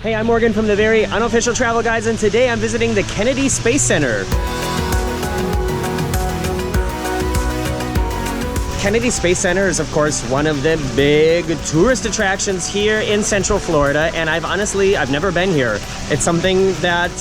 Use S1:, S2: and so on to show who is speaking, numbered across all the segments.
S1: Hey, I'm Morgan from the very unofficial travel guides, and today I'm visiting the Kennedy Space Center. Kennedy Space Center is, of course, one of the big tourist attractions here in Central Florida, and I've never been here. It's something that,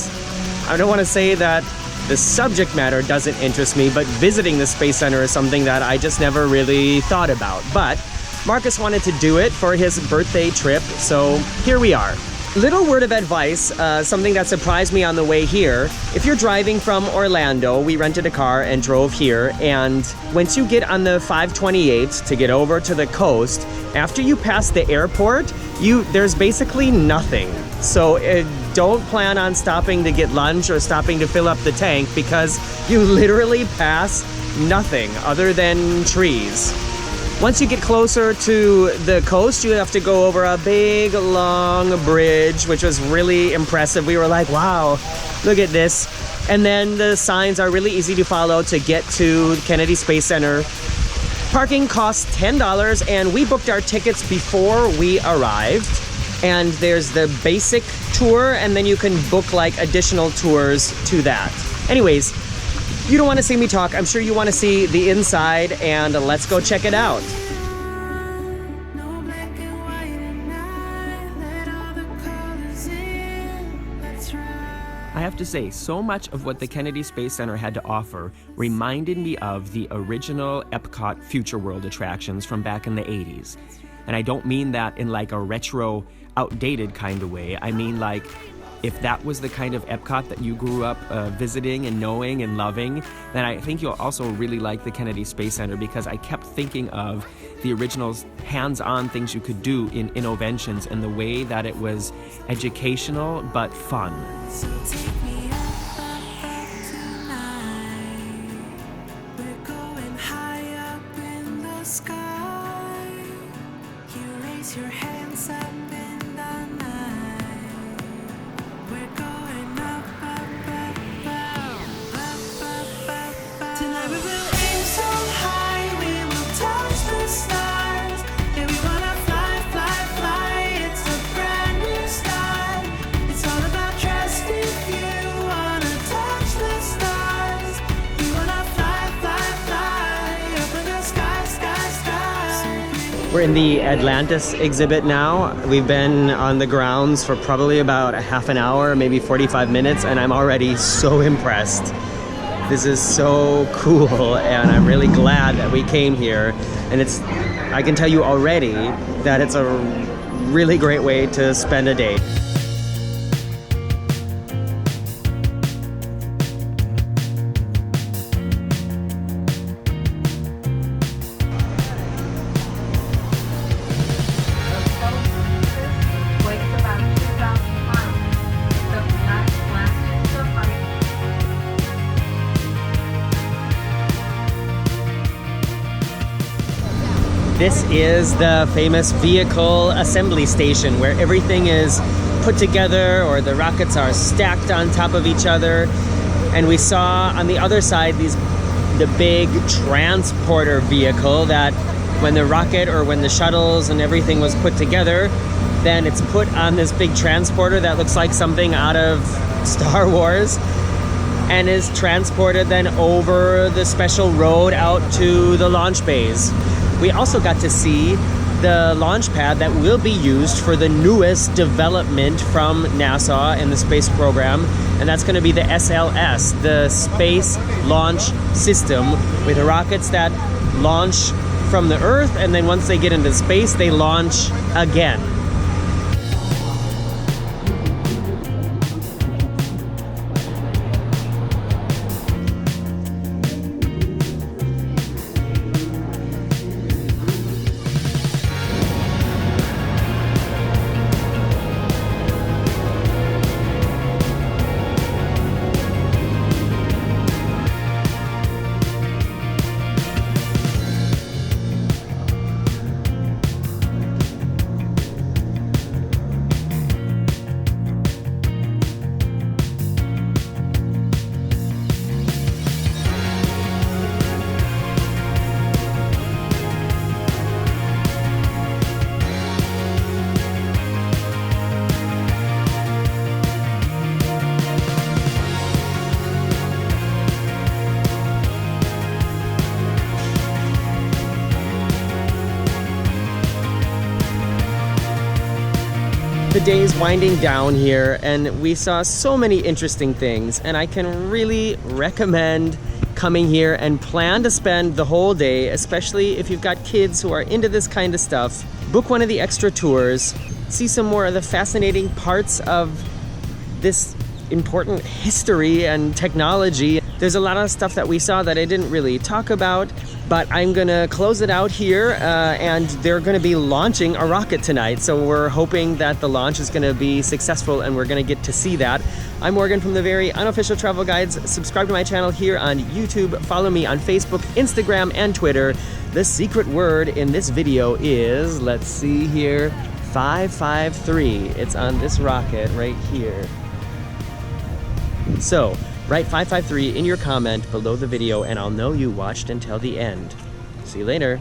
S1: I don't want to say that the subject matter doesn't interest me, but visiting the Space Center is something that I just never really thought about. But Marcus wanted to do it for his birthday trip, so here we are. Little word of advice, something that surprised me on the way here. If you're driving from Orlando, we rented a car and drove here, and once you get on the 528 to get over to the coast, after you pass the airport, there's basically nothing. So don't plan on stopping to get lunch or stopping to fill up the tank, because you literally pass nothing other than trees. Once you get closer to the coast, you have to go over a big, long bridge, which was really impressive. We were like, wow, look at this. And then the signs are really easy to follow to get to Kennedy Space Center. Parking costs $10, and we booked our tickets before we arrived. And there's the basic tour, and then you can book like additional tours to that. Anyways, you don't want to see me talk. I'm sure you want to see the inside, and let's go check it out. I have to say, so much of what the Kennedy Space Center had to offer reminded me of the original EPCOT Future World attractions from back in the 80s. And I don't mean that in like a retro, outdated kind of way. I mean like, if that was the kind of EPCOT that you grew up visiting and knowing and loving, then I think you'll also really like the Kennedy Space Center, because I kept thinking of the original hands-on things you could do in Innoventions and the way that it was educational but fun.
S2: So take me up tonight. We're going high up in the sky. You raise your hands up in the night. We're going up, up, up, up, up, up, up, up. Tonight we will aim so high, we will touch the stars. Yeah, we wanna fly, fly, fly. It's a brand new start. It's all about trust. If you wanna touch the stars, you wanna fly, fly, fly. Up in the sky, sky, sky.
S1: We're in the Atlantis Exhibit now. We've been on the grounds for probably about a half an hour, maybe 45 minutes, and I'm already so impressed. This is so cool, and I'm really glad that we came here. And I can tell you already that it's a really great way to spend a day. This is the famous vehicle assembly station where everything is put together, or the rockets are stacked on top of each other. And we saw on the other side the big transporter vehicle that when the rocket or when the shuttles and everything was put together, then it's put on this big transporter that looks like something out of Star Wars, and is transported then over the special road out to the launch bays. We also got to see the launch pad that will be used for the newest development from NASA in the space program, and that's going to be the SLS, the Space Launch System, with the rockets that launch from the Earth, and then once they get into space, they launch again. The day's winding down here, and we saw so many interesting things, and I can really recommend coming here and plan to spend the whole day, especially if you've got kids who are into this kind of stuff. Book one of the extra tours, see some more of the fascinating parts of this important history and technology. There's a lot of stuff that we saw that I didn't really talk about, but I'm gonna close it out here, and they're gonna be launching a rocket tonight, so we're hoping that the launch is gonna be successful and we're gonna get to see that. I'm Morgan from the Very Unofficial Travel Guides. Subscribe to my channel here on YouTube, follow me on Facebook, Instagram, and Twitter. The secret word in this video is, let's see here, 553. It's on this rocket right here. So, write 553 in your comment below the video and I'll know you watched until the end. See you later.